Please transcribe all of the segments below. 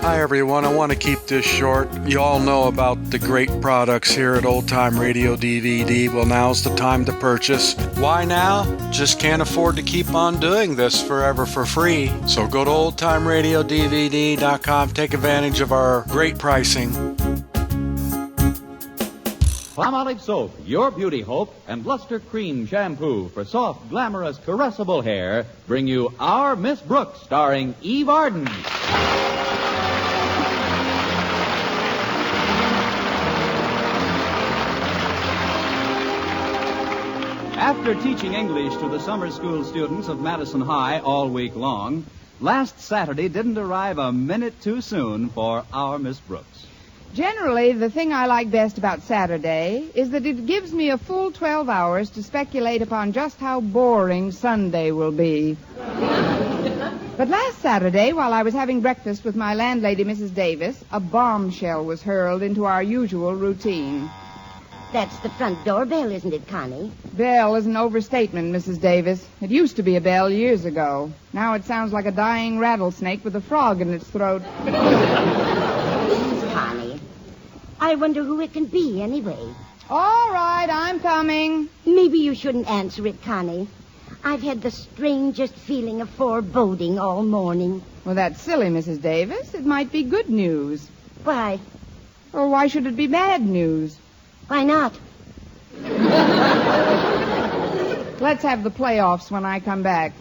Hi, everyone. I want to keep this short. You all know about the great products here at Old Time Radio DVD. Well, now's the time to purchase. Why now? Just can't afford to keep on doing this forever for free. So go to oldtimeradiodvd.com. Take advantage of our great pricing. Palmolive Soap, your beauty hope, and Luster Cream Shampoo for soft, glamorous, caressable hair bring you Our Miss Brooks, starring Eve Arden. After teaching English to the summer school students of Madison High all week long, last Saturday didn't arrive a minute too soon for Our Miss Brooks. Generally, the thing I like best about Saturday is that it gives me a full 12 hours to speculate upon just how boring Sunday will be. But last Saturday, while I was having breakfast with my landlady, Mrs. Davis, a bombshell was hurled into our usual routine. That's the front door bell, isn't it, Connie? Bell is an overstatement, Mrs. Davis. It used to be a bell years ago. Now it sounds like a dying rattlesnake with a frog in its throat. Connie, I wonder who it can be, anyway. All right, I'm coming. Maybe you shouldn't answer it, Connie. I've had the strangest feeling of foreboding all morning. Well, that's silly, Mrs. Davis. It might be good news. Why? Or why should it be bad news? Why not? Let's have the playoffs when I come back.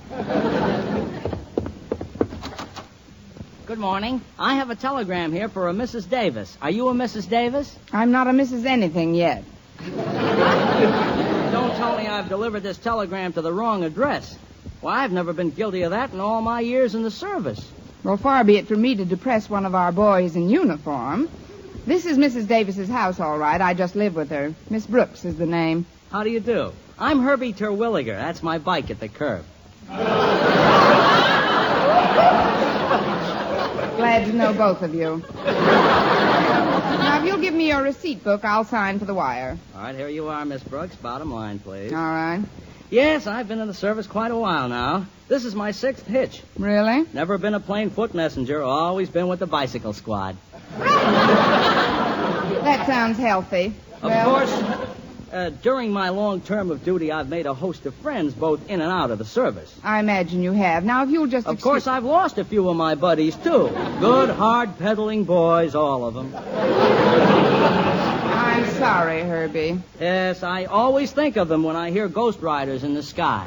Good morning. I have a telegram here for a Mrs. Davis. Are you a Mrs. Davis? I'm not a Mrs. Anything yet. Don't tell me I've delivered this telegram to the wrong address. Well, I've never been guilty of that in all my years in the service. Well, far be it from me to depress one of our boys in uniform. This is Mrs. Davis's house, all right. I just live with her. Miss Brooks is the name. How do you do? I'm Herbie Terwilliger. That's my bike at the curb. Glad to know both of you. Now, if you'll give me your receipt book, I'll sign for the wire. All right, here you are, Miss Brooks. Bottom line, please. All right. Yes, I've been in the service quite a while now. This is my 6th hitch. Really? Never been a plain foot messenger. Always been with the bicycle squad. That sounds healthy. Of course, during my long term of duty, I've made a host of friends both in and out of the service. I imagine you have. Now, if you'll just... Of course, I've lost a few of my buddies, too. Good, hard-pedaling boys, all of them. I'm sorry, Herbie. Yes, I always think of them when I hear Ghost Riders in the sky.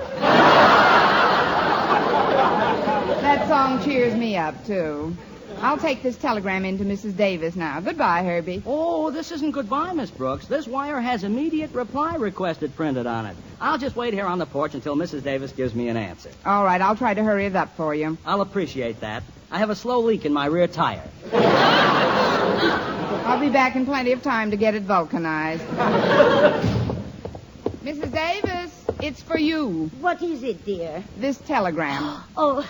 That song cheers me up, too. I'll take this telegram into Mrs. Davis now. Goodbye, Herbie. Oh, this isn't goodbye, Miss Brooks. This wire has immediate reply requested printed on it. I'll just wait here on the porch until Mrs. Davis gives me an answer. All right, I'll try to hurry it up for you. I'll appreciate that. I have a slow leak in my rear tire. I'll be back in plenty of time to get it vulcanized. Mrs. Davis, it's for you. What is it, dear? This telegram. Oh,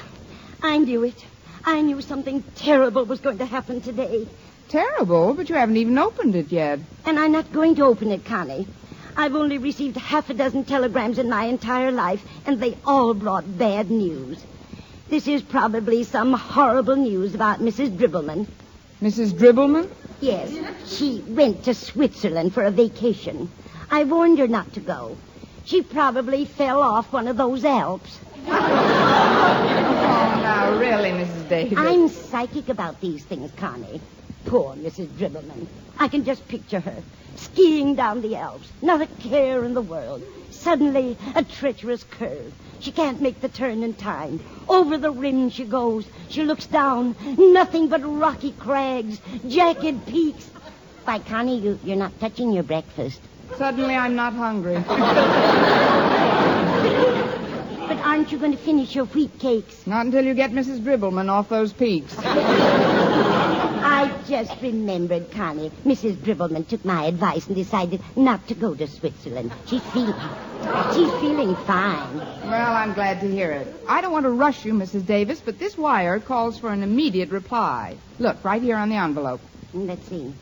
I knew it. I knew something terrible was going to happen today. Terrible, but you haven't even opened it yet. And I'm not going to open it, Connie. I've only received half a dozen telegrams in my entire life, and they all brought bad news. This is probably some horrible news about Mrs. Dribbleman. Mrs. Dribbleman? Yes, she went to Switzerland for a vacation. I warned her not to go. She probably fell off one of those Alps. Oh, now, really, Mrs. Davis. I'm psychic about these things, Connie. Poor Mrs. Dribbleman. I can just picture her, skiing down the Alps, not a care in the world. Suddenly, a treacherous curve. She can't make the turn in time. Over the rim she goes. She looks down. Nothing but rocky crags, jagged peaks. Why, Connie, you're not touching your breakfast. Suddenly, I'm not hungry. But aren't you going to finish your wheat cakes? Not until you get Mrs. Dribbleman off those peaks. I just remembered, Connie. Mrs. Dribbleman took my advice and decided not to go to Switzerland. She's feeling fine. Well, I'm glad to hear it. I don't want to rush you, Mrs. Davis, but this wire calls for an immediate reply. Look, right here on the envelope. Let's see.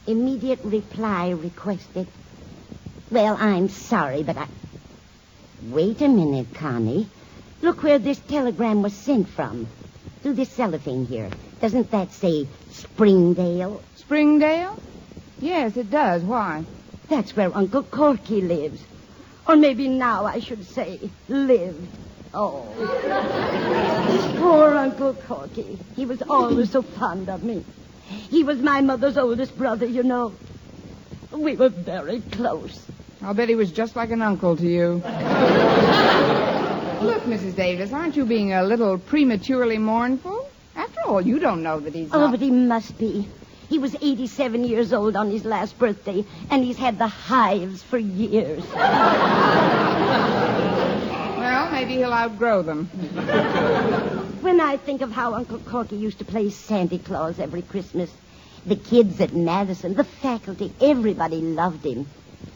Immediate reply requested. Well, I'm sorry, but Wait a minute, Connie. Look where this telegram was sent from. Through this cellophane here. Doesn't that say Springdale? Springdale? Yes, it does. Why? That's where Uncle Corky lives. Or maybe now I should say lived. Oh. Poor Uncle Corky. He was always so fond of me. He was my mother's oldest brother, you know. We were very close. I'll bet he was just like an uncle to you. Look, Mrs. Davis, aren't you being a little prematurely mournful? After all, you don't know that he's Oh, not... but he must be. He was 87 years old on his last birthday, and he's had the hives for years. Well, maybe he'll outgrow them. When I think of how Uncle Corky used to play Santa Claus every Christmas, the kids at Madison, the faculty, everybody loved him.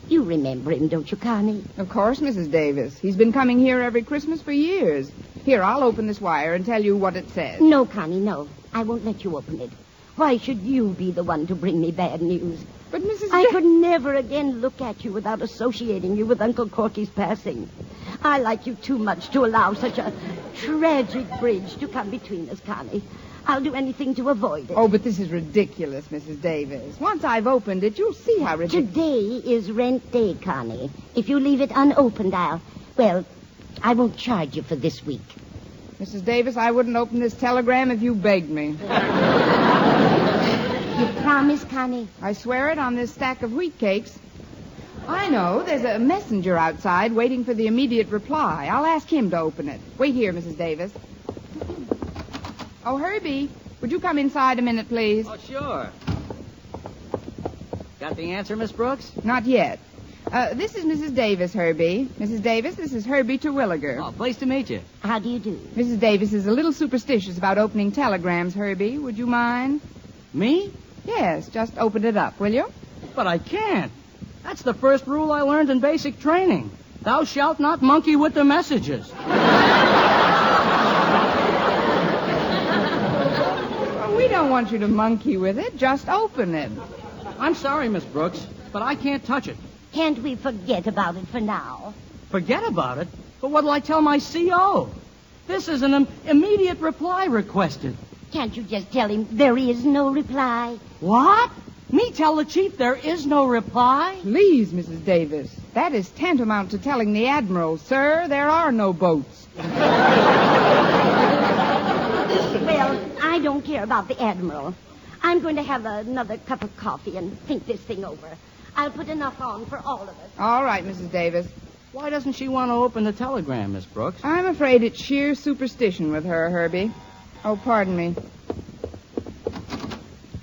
You remember him, don't you, Connie? Of course, Mrs. Davis. He's been coming here every Christmas for years. Here, I'll open this wire and tell you what it says. No, Connie, no. I won't let you open it. Why should you be the one to bring me bad news? But, Mrs. I could never again look at you without associating you with Uncle Corky's passing. I like you too much to allow such a tragic bridge to come between us, Connie. I'll do anything to avoid it. Oh, but this is ridiculous, Mrs. Davis. Once I've opened it, you'll see how ridiculous... Today is rent day, Connie. If you leave it unopened, I won't charge you for this week. Mrs. Davis, I wouldn't open this telegram if you begged me. You promise, Connie? I swear it on this stack of wheat cakes. I know. There's a messenger outside waiting for the immediate reply. I'll ask him to open it. Wait here, Mrs. Davis. Oh, Herbie, would you come inside a minute, please? Oh, sure. Got the answer, Miss Brooks? Not yet. This is Mrs. Davis, Herbie. Mrs. Davis, this is Herbie Terwilliger. Oh, pleased to meet you. How do you do? Mrs. Davis is a little superstitious about opening telegrams, Herbie. Would you mind? Me? Yes, just open it up, will you? But I can't. That's the first rule I learned in basic training. Thou shalt not monkey with the messages. Well, we don't want you to monkey with it. Just open it. I'm sorry, Miss Brooks, but I can't touch it. Can't we forget about it for now? Forget about it? But what'll I tell my CO? This is an immediate reply requested. Can't you just tell him there is no reply? What? Me tell the chief there is no reply? Please, Mrs. Davis. That is tantamount to telling the Admiral, sir, there are no boats. Well, I don't care about the Admiral. I'm going to have another cup of coffee and think this thing over. I'll put enough on for all of us. All right, Mrs. Davis. Why doesn't she want to open the telegram, Miss Brooks? I'm afraid it's sheer superstition with her, Herbie. Oh, pardon me.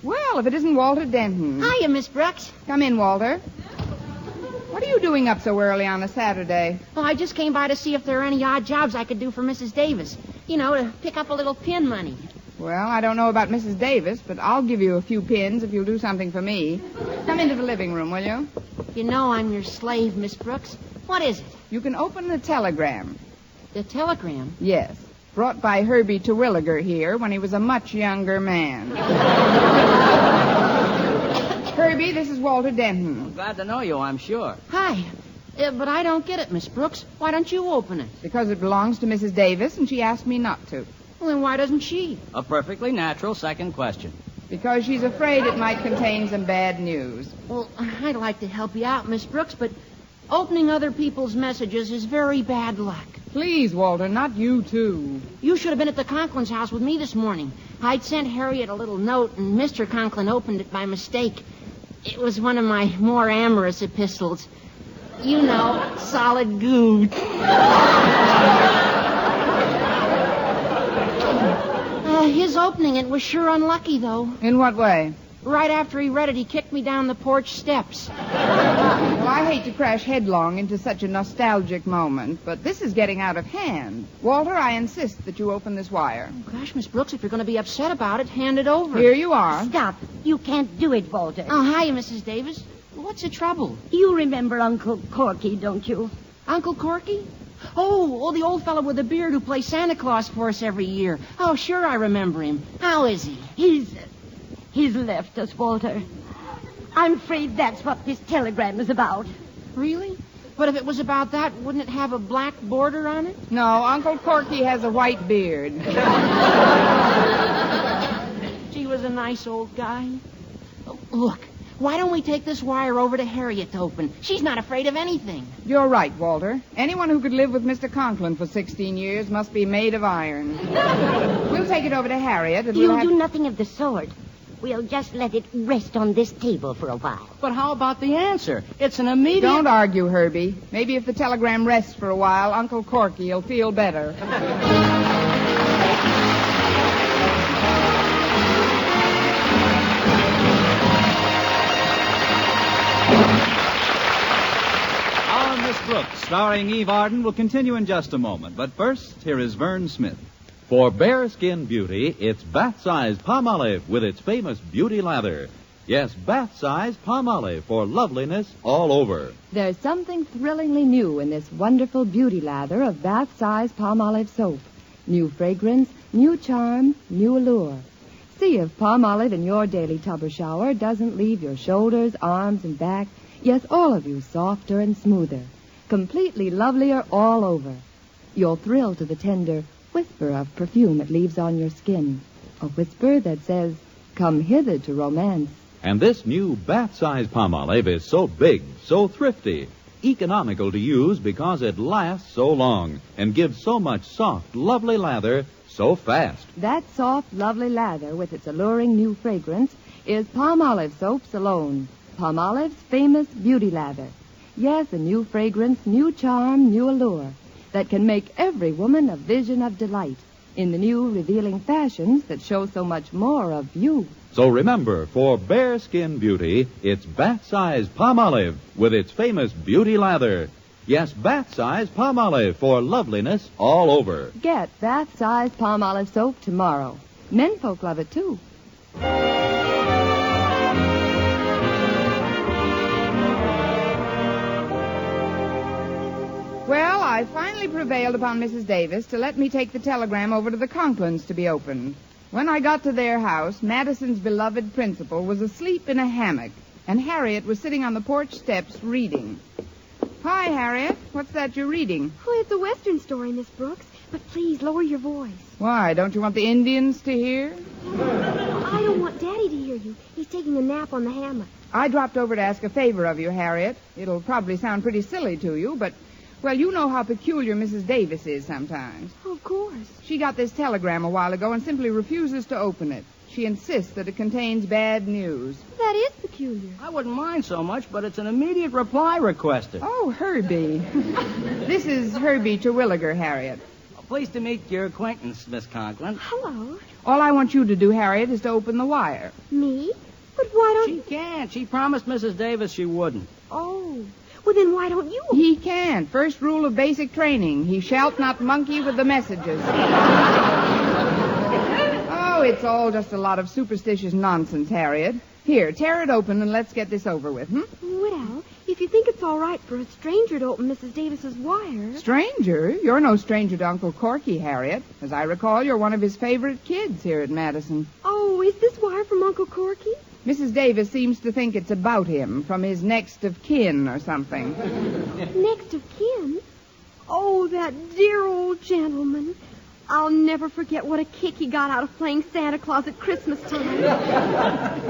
Well, if it isn't Walter Denton. Hiya, Miss Brooks. Come in, Walter. What are you doing up so early on a Saturday? Oh, I just came by to see if there are any odd jobs I could do for Mrs. Davis. You know, to pick up a little pin money. Well, I don't know about Mrs. Davis, but I'll give you a few pins if you'll do something for me. Come into the living room, will you? You know I'm your slave, Miss Brooks. What is it? You can open the telegram. The telegram? Yes. Brought by Herbie Terwilliger here when he was a much younger man. Herbie, this is Walter Denton. Glad to know you, I'm sure. Hi. But I don't get it, Miss Brooks. Why don't you open it? Because it belongs to Mrs. Davis, and she asked me not to. Well, then why doesn't she? A perfectly natural second question. Because she's afraid it might contain some bad news. Well, I'd like to help you out, Miss Brooks, but opening other people's messages is very bad luck. Please, Walter, not you, too. You should have been at the Conklin's house with me this morning. I'd sent Harriet a little note, and Mr. Conklin opened it by mistake. It was one of my more amorous epistles. You know, solid goo. His opening it was sure unlucky, though. In what way? Right after he read it, he kicked me down the porch steps. Well, I hate to crash headlong into such a nostalgic moment, but this is getting out of hand. Walter, I insist that you open this wire. Oh, gosh, Miss Brooks, if you're going to be upset about it, hand it over. Here you are. Stop. You can't do it, Walter. Oh, hiya, Mrs. Davis. What's the trouble? You remember Uncle Corky, don't you? Uncle Corky? Oh, the old fellow with the beard who plays Santa Claus for us every year. Oh, sure, I remember him. How is he? He's left us, Walter. I'm afraid that's what this telegram is about. Really? But if it was about that, wouldn't it have a black border on it? No, Uncle Corky has a white beard. is a nice old guy. Oh, look, why don't we take this wire over to Harriet to open? She's not afraid of anything. You're right, Walter. Anyone who could live with Mr. Conklin for 16 years must be made of iron. We'll take it over to Harriet, and You'll do nothing of the sort. We'll just let it rest on this table for a while. But how about the answer? It's an immediate... Don't argue, Herbie. Maybe if the telegram rests for a while, Uncle Corky will feel better. Our Miss Brooks, starring Eve Arden, will continue in just a moment. But first, here is Vern Smith. For bare skin beauty, it's bath-size Palmolive with its famous beauty lather. Yes, bath-size Palmolive for loveliness all over. There's something thrillingly new in this wonderful beauty lather of bath-size Palmolive soap. New fragrance, new charm, new allure. See if Palmolive in your daily tub or shower doesn't leave your shoulders, arms, and back, yes, all of you, softer and smoother. Completely lovelier all over. You'll thrill to the tender whisper of perfume it leaves on your skin. A whisper that says, come hither to romance. And this new bath-size Palmolive is so big, so thrifty, economical to use because it lasts so long and gives so much soft, lovely lather so fast. That soft, lovely lather with its alluring new fragrance is Palmolive soaps alone. Palmolive's famous beauty lather. Yes, a new fragrance, new charm, new allure that can make every woman a vision of delight in the new revealing fashions that show so much more of you. So remember, for bare skin beauty, it's bath-size Palmolive with its famous beauty lather. Yes, bath-size Palmolive for loveliness all over. Get bath-size Palmolive soap tomorrow. Menfolk love it, too. Well, I finally prevailed upon Mrs. Davis to let me take the telegram over to the Conklins to be opened. When I got to their house, Madison's beloved principal was asleep in a hammock, and Harriet was sitting on the porch steps reading. Hi, Harriet. What's that you're reading? Oh, it's a Western story, Miss Brooks. But please, lower your voice. Why, don't you want the Indians to hear? I don't want Daddy to hear you. He's taking a nap on the hammock. I dropped over to ask a favor of you, Harriet. It'll probably sound pretty silly to you, but... well, you know how peculiar Mrs. Davis is sometimes. Oh, of course. She got this telegram a while ago and simply refuses to open it. She insists that it contains bad news. That is peculiar. I wouldn't mind so much, but it's an immediate reply requested. Oh, Herbie. This is Herbie Terwilliger, Harriet. Pleased to meet your acquaintance, Miss Conklin. Hello. All I want you to do, Harriet, is to open the wire. Me? But why don't... She can't. She promised Mrs. Davis she wouldn't. Oh. Well, then why don't you... He can't. First rule of basic training. He shalt not monkey with the messages. Oh, it's all just a lot of superstitious nonsense, Harriet. Here, tear it open and let's get this over with, Well, if you think it's all right for a stranger to open Mrs. Davis's wire... Stranger? You're no stranger to Uncle Corky, Harriet. As I recall, you're one of his favorite kids here at Madison. Oh, is this wire from Uncle Corky? Mrs. Davis seems to think it's about him, from his next of kin or something. Next of kin? Oh, that dear old gentleman. I'll never forget what a kick he got out of playing Santa Claus at Christmas time.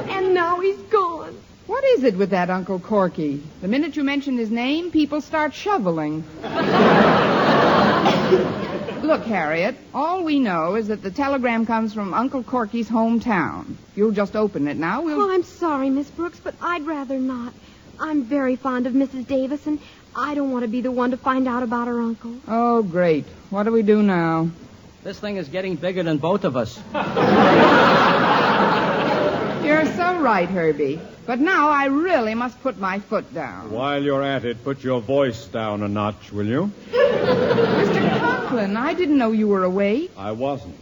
And now he's gone. What is it with that Uncle Corky? The minute you mention his name, people start shoveling. Look, Harriet, all we know is that the telegram comes from Uncle Corky's hometown. You'll just open it now. Oh, I'm sorry, Miss Brooks, but I'd rather not. I'm very fond of Mrs. Davis, and I don't want to be the one to find out about her uncle. Oh, great. What do we do now? This thing is getting bigger than both of us. You're so right, Herbie. But now I really must put my foot down. While you're at it, put your voice down a notch, will you? Mr. Conklin, I didn't know you were awake. I wasn't.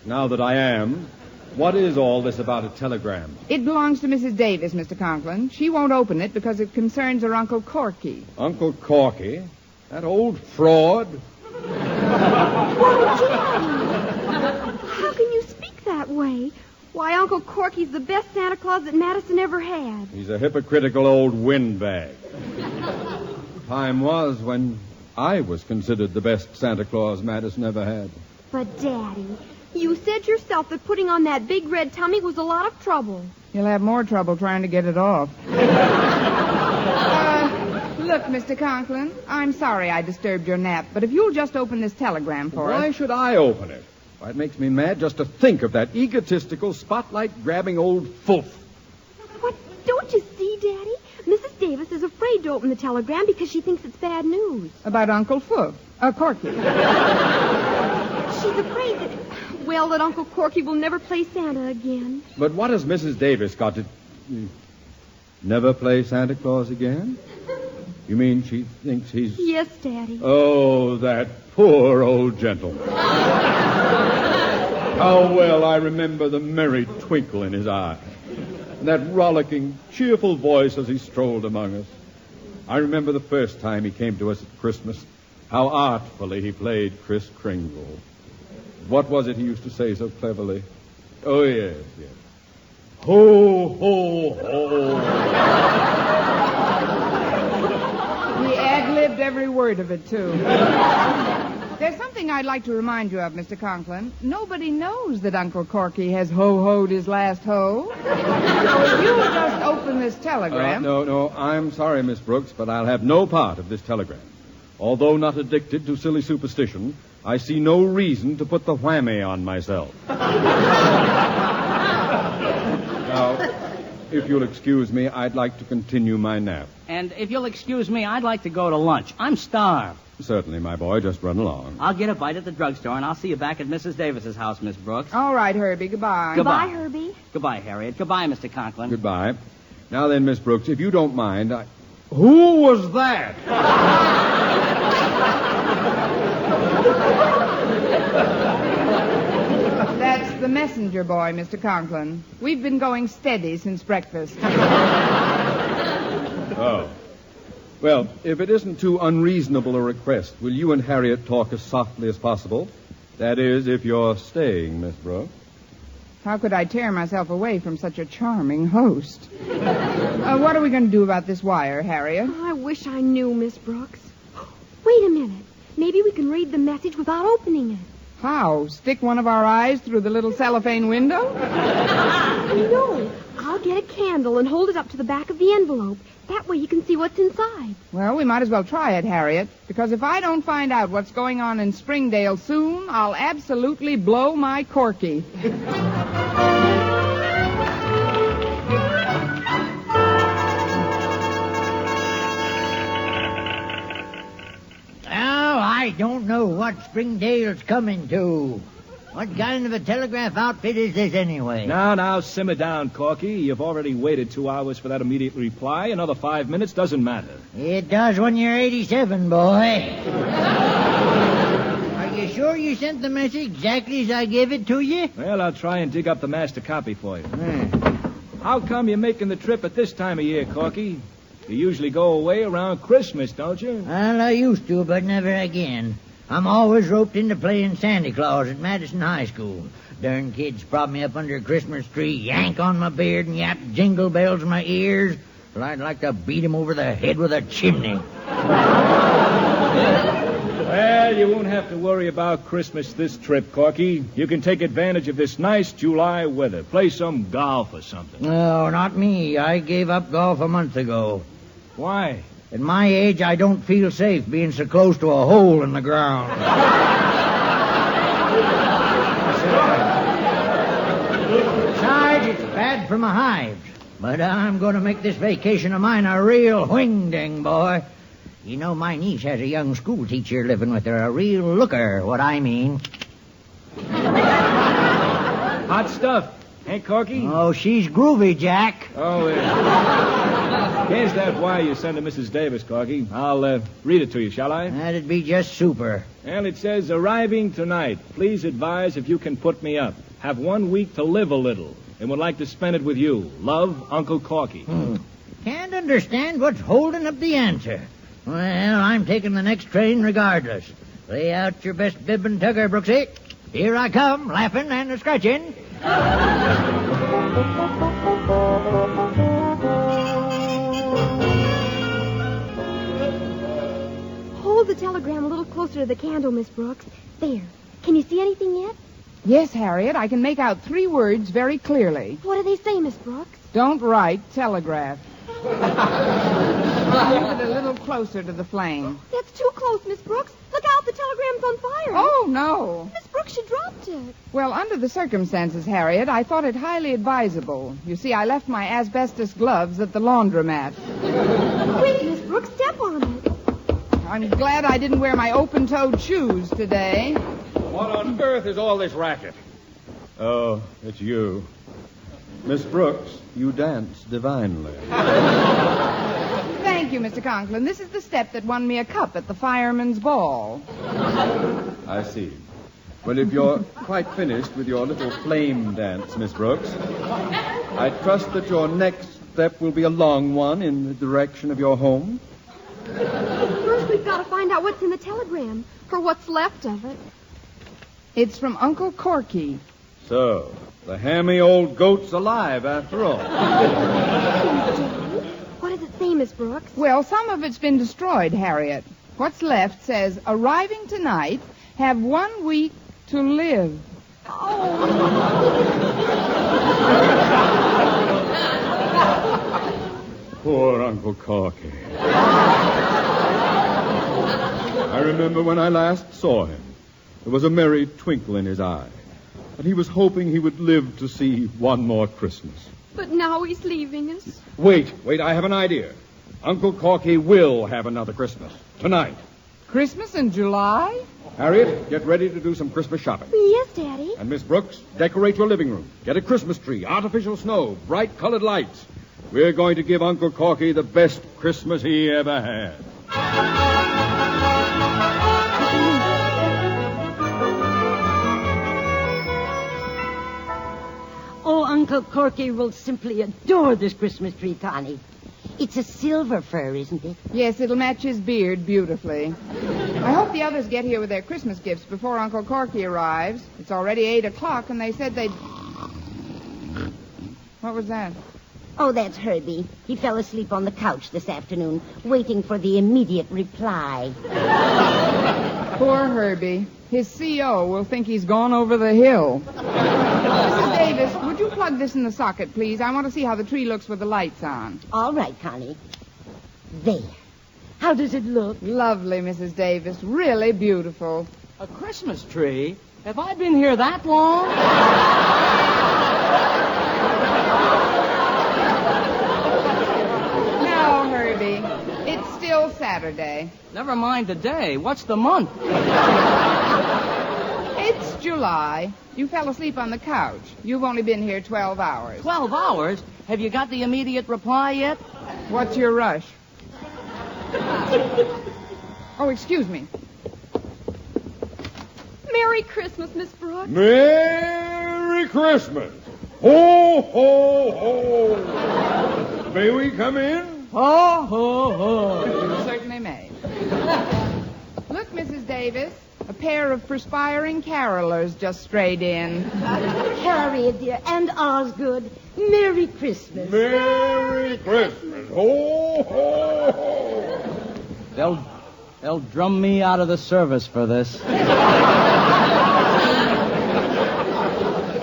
Now that I am, what is all this about a telegram? It belongs to Mrs. Davis, Mr. Conklin. She won't open it because it concerns her Uncle Corky. Uncle Corky? That old fraud? Whoa, Johnny! How can you speak that way? Why, Uncle Corky's the best Santa Claus that Madison ever had. He's a hypocritical old windbag. Time was when I was considered the best Santa Claus Madison ever had. But, Daddy, You said yourself that putting on that big red tummy was a lot of trouble. You'll have more trouble trying to get it off. Look, Mr. Conklin, I'm sorry I disturbed your nap, but if you'll just open this telegram for us. Why should I open it? Why, it makes me mad just to think of that egotistical, spotlight-grabbing old foof. What? Don't you see, Daddy? Mrs. Davis is afraid to open the telegram because she thinks it's bad news. About Uncle Corky. She's afraid that Uncle Corky will never play Santa again. But what has Mrs. Davis got to... Never play Santa Claus again? You mean she thinks he's... Yes, Daddy. Oh, that poor old gentleman. How well I remember the merry twinkle in his eye. And that rollicking, cheerful voice as he strolled among us. I remember the first time he came to us at Christmas, how artfully he played Kris Kringle. What was it he used to say so cleverly? Oh, yes. Ho, ho, ho. He ad-libbed every word of it, too. There's something I'd like to remind you of, Mr. Conklin. Nobody knows that Uncle Corky has ho-hoed his last ho. So if you'll just open this telegram... No, I'm sorry, Miss Brooks, but I'll have no part of this telegram. Although not addicted to silly superstition, I see no reason to put the whammy on myself. Now, if you'll excuse me, I'd like to continue my nap. And if you'll excuse me, I'd like to go to lunch. I'm starved. Certainly, my boy. Just run along. I'll get a bite at the drugstore, and I'll see you back at Mrs. Davis's house, Miss Brooks. All right, Herbie. Goodbye. Goodbye, Herbie. Goodbye, Harriet. Goodbye, Mr. Conklin. Goodbye. Now then, Miss Brooks, if you don't mind, Who was that? That's the messenger boy, Mr. Conklin. We've been going steady since breakfast. Oh. Well, if it isn't too unreasonable a request, will you and Harriet talk as softly as possible? That is, if you're staying, Miss Brooks. How could I tear myself away from such a charming host? What are we going to do about this wire, Harriet? Oh, I wish I knew, Miss Brooks. Wait a minute. Maybe we can read the message without opening it. How? Stick one of our eyes through the little cellophane window? No. I'll get a candle and hold it up to the back of the envelope. That way you can see what's inside. Well, we might as well try it, Harriet, because if I don't find out what's going on in Springdale soon, I'll absolutely blow my corky. I don't know what Springdale's coming to. What kind of a telegraph outfit is this anyway? Now, simmer down, Corky. You've already waited 2 hours for that immediate reply. Another 5 minutes doesn't matter. It does when you're 87, boy. Are you sure you sent the message exactly as I gave it to you? Well, I'll try and dig up the master copy for you. How come you're making the trip at this time of year, Corky? You usually go away around Christmas, don't you? Well, I used to, but never again. I'm always roped into playing Santa Claus at Madison High School. Darn kids prop me up under a Christmas tree, yank on my beard, and yap jingle bells in my ears. Well, I'd like to beat 'em over the head with a chimney. Well, you won't have to worry about Christmas this trip, Corky. You can take advantage of this nice July weather. Play some golf or something. No, not me. I gave up golf a month ago. Why? At my age, I don't feel safe being so close to a hole in the ground. Besides, it's bad for my hives. But I'm going to make this vacation of mine a real wing-ding, boy. You know, my niece has a young school teacher living with her, a real looker, what I mean. Hot stuff. Ain't Corky? Oh, she's groovy, Jack. Oh, here's that wire you sent to Mrs. Davis, Corky. I'll read it to you, shall I? That'd be just super. Well, it says, arriving tonight. Please advise if you can put me up. Have 1 week to live a little and would like to spend it with you. Love, Uncle Corky. Can't understand what's holding up the answer. Well, I'm taking the next train regardless. Lay out your best bib and tugger, Brooksy. Here I come, laughing and scratching. Hold the telegram a little closer to the candle, Miss Brooks. There. Can you see anything yet? Yes, Harriet, I can make out 3 words very clearly. What do they say, Miss Brooks? Don't write telegraph. Move it a little closer to the flame. That's too close, Miss Brooks. Look out, the telegram's on fire. Oh, no. Miss Brooks, you dropped it. Well, under the circumstances, Harriet, I thought it highly advisable. You see, I left my asbestos gloves at the laundromat. Quick, Miss Brooks, step on it. I'm glad I didn't wear my open-toed shoes today. What on earth is all this racket? Oh, it's you. Miss Brooks, you dance divinely. Thank you, Mr. Conklin. This is the step that won me a cup at the fireman's ball. I see. Well, if you're quite finished with your little flame dance, Miss Brooks, I trust that your next step will be a long one in the direction of your home. First, we've got to find out what's in the telegram, or what's left of it. It's from Uncle Corky. So, the hammy old goat's alive after all. What does it say, Miss Brooks? Well, some of it's been destroyed, Harriet. What's left says, arriving tonight, have 1 week to live. Poor Uncle Corky. I remember when I last saw him. There was a merry twinkle in his eye. And he was hoping he would live to see one more Christmas. But now he's leaving us. Wait, I have an idea. Uncle Corky will have another Christmas. Tonight. Christmas in July? Harriet, get ready to do some Christmas shopping. Yes, Daddy. And Miss Brooks, decorate your living room. Get a Christmas tree, artificial snow, bright colored lights. We're going to give Uncle Corky the best Christmas he ever had. Oh, Uncle Corky will simply adore this Christmas tree, Connie. It's a silver fir, isn't it? Yes, it'll match his beard beautifully. I hope the others get here with their Christmas gifts before Uncle Corky arrives. It's already 8 o'clock, and they said they'd... What was that? Oh, that's Herbie. He fell asleep on the couch this afternoon, waiting for the immediate reply. Poor Herbie. His CO will think he's gone over the hill. Mrs. Davis, would you plug this in the socket, please? I want to see how the tree looks with the lights on. All right, Connie. There. How does it look? Lovely, Mrs. Davis. Really beautiful. A Christmas tree? Have I been here that long? No, Herbie. It's still Saturday. Never mind the day. What's the month? It's July. You fell asleep on the couch. You've only been here 12 hours. 12 hours? Have you got the immediate reply yet? What's your rush? Oh, excuse me. Merry Christmas, Miss Brooks. Merry Christmas. Ho, ho, ho. May we come in? Ho, ho, ho. You certainly may. Look, Mrs. Davis. A pair of perspiring carolers just strayed in. Harriet, dear, and Osgood, Merry Christmas. Merry Christmas. Ho, ho, ho. They'll drum me out of the service for this.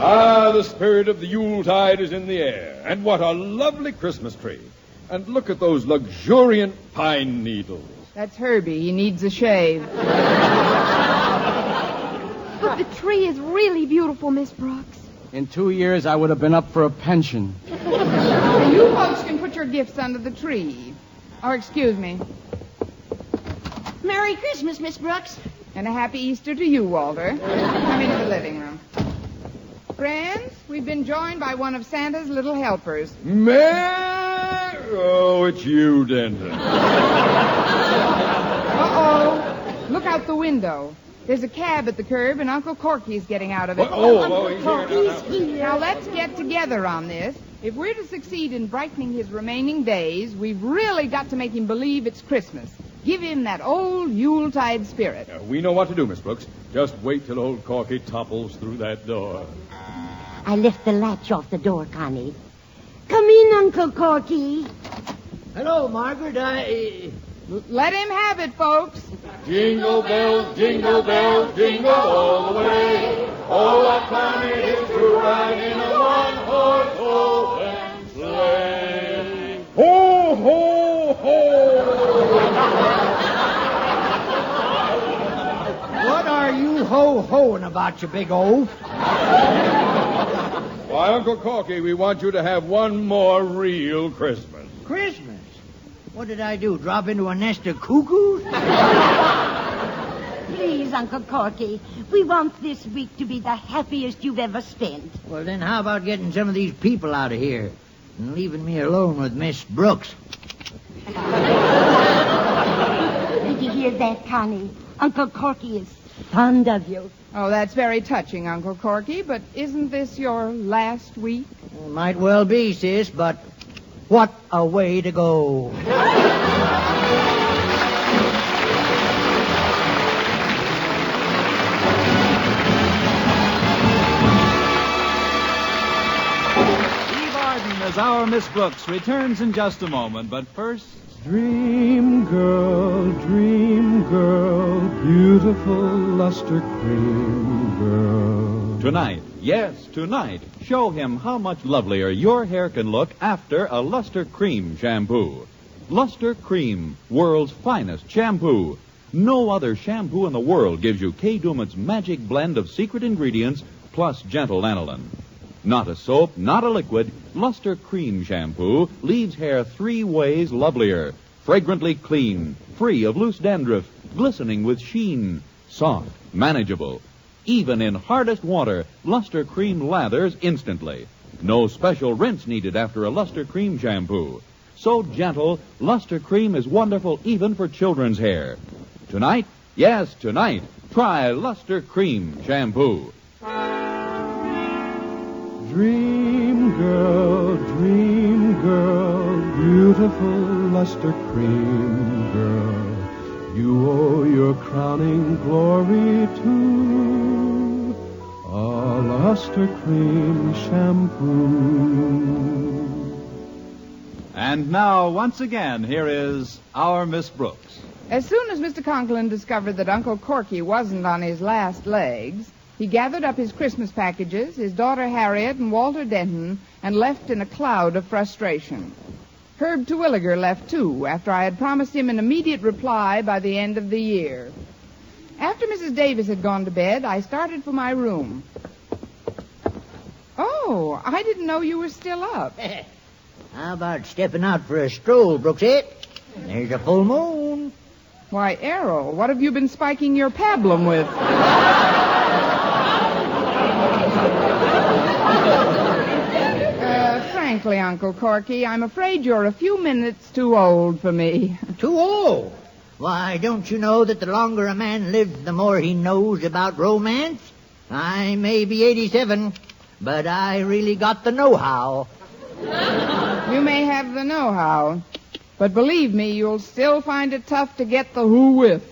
Ah, the spirit of the Yuletide is in the air. And what a lovely Christmas tree. And look at those luxuriant pine needles. That's Herbie. He needs a shave. But the tree is really beautiful, Miss Brooks. In 2 years, I would have been up for a pension. You folks can put your gifts under the tree. Or, excuse me. Merry Christmas, Miss Brooks. And a happy Easter to you, Walter. Come into the living room. Friends, we've been joined by one of Santa's little helpers. Oh, it's you, Denton. Uh-oh. Look out the window. There's a cab at the curb, and Uncle Corky's getting out of it. He's here. Now, let's get together on this. If we're to succeed in brightening his remaining days, we've really got to make him believe it's Christmas. Give him that old Yuletide spirit. We know what to do, Miss Brooks. Just wait till old Corky topples through that door. I left the latch off the door, Connie. Come in, Uncle Corky. Hello, Margaret. Let him have it, folks. Jingle bells, jingle all the way. Oh, what fun it is to ride in a one-horse open sleigh. Ho, ho, ho! What are you ho-hoing about, you big oaf? Why, Uncle Corky, we want you to have one more real Christmas. Christmas? What did I do, drop into a nest of cuckoos? Please, Uncle Corky, we want this week to be the happiest you've ever spent. Well, then how about getting some of these people out of here and leaving me alone with Miss Brooks? Did you hear that, Connie? Uncle Corky is fond of you. Oh, that's very touching, Uncle Corky, but isn't this your last week? Well, might well be, sis, but what a way to go. As our Miss Brooks returns in just a moment, but first... Dream girl, beautiful luster cream girl. Tonight, yes, tonight, show him how much lovelier your hair can look after a Luster Cream shampoo. Luster Cream, world's finest shampoo. No other shampoo in the world gives you Kay Daumit's magic blend of secret ingredients plus gentle lanolin. Not a soap, not a liquid, Luster Cream shampoo leaves hair 3 ways lovelier. Fragrantly clean, free of loose dandruff, glistening with sheen, soft, manageable. Even in hardest water, Luster Cream lathers instantly. No special rinse needed after a Luster Cream shampoo. So gentle, Luster Cream is wonderful even for children's hair. Tonight, yes, tonight, try Luster Cream shampoo. Dream girl, beautiful luster cream girl. You owe your crowning glory to a luster cream shampoo. And now, once again, here is our Miss Brooks. As soon as Mr. Conklin discovered that Uncle Corky wasn't on his last legs, he gathered up his Christmas packages, his daughter Harriet, and Walter Denton, and left in a cloud of frustration. Herb Terwilliger left, too, after I had promised him an immediate reply by the end of the year. After Mrs. Davis had gone to bed, I started for my room. Oh, I didn't know you were still up. How about stepping out for a stroll, Brooksette? There's a full moon. Why, Errol, what have you been spiking your pablum with? Frankly, Uncle Corky, I'm afraid you're a few minutes too old for me. Too old? Why, don't you know that the longer a man lives, the more he knows about romance? I may be 87, but I really got the know-how. You may have the know-how, but believe me, you'll still find it tough to get the who with.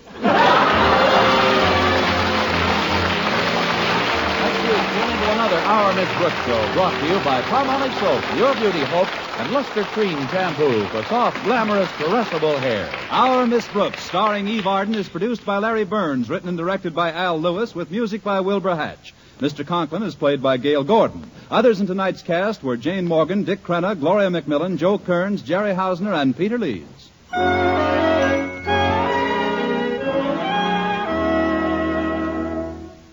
Another Our Miss Brooks show brought to you by Palmolive Soap, Your Beauty Hope, and Luster Cream Shampoo for soft, glamorous, caressable hair. Our Miss Brooks, starring Eve Arden, is produced by Larry Burns, written and directed by Al Lewis, with music by Wilbur Hatch. Mr. Conklin is played by Gail Gordon. Others in tonight's cast were Jane Morgan, Dick Crenna, Gloria McMillan, Joe Kearns, Jerry Hausner, and Peter Leeds.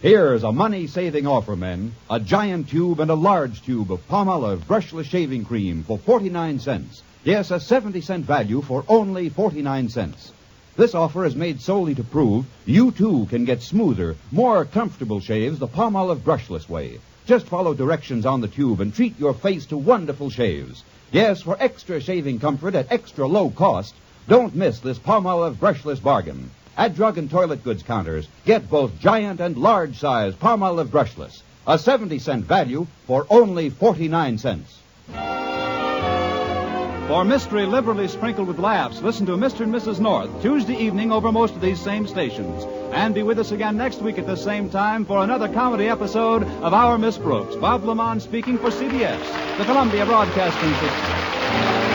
Here's a money-saving offer, men. A giant tube and a large tube of Palmolive brushless shaving cream for 49 cents. Yes, a 70-cent value for only 49 cents. This offer is made solely to prove you, too, can get smoother, more comfortable shaves the Palmolive brushless way. Just follow directions on the tube and treat your face to wonderful shaves. Yes, for extra shaving comfort at extra low cost, don't miss this Palmolive brushless bargain. At drug and toilet goods counters, get both giant and large size Palmolive brushless. A 70-cent value for only 49 cents. For mystery liberally sprinkled with laughs, listen to Mr. and Mrs. North Tuesday evening over most of these same stations. And be with us again next week at the same time for another comedy episode of Our Miss Brooks. Bob Lamont speaking for CBS, the Columbia Broadcasting System.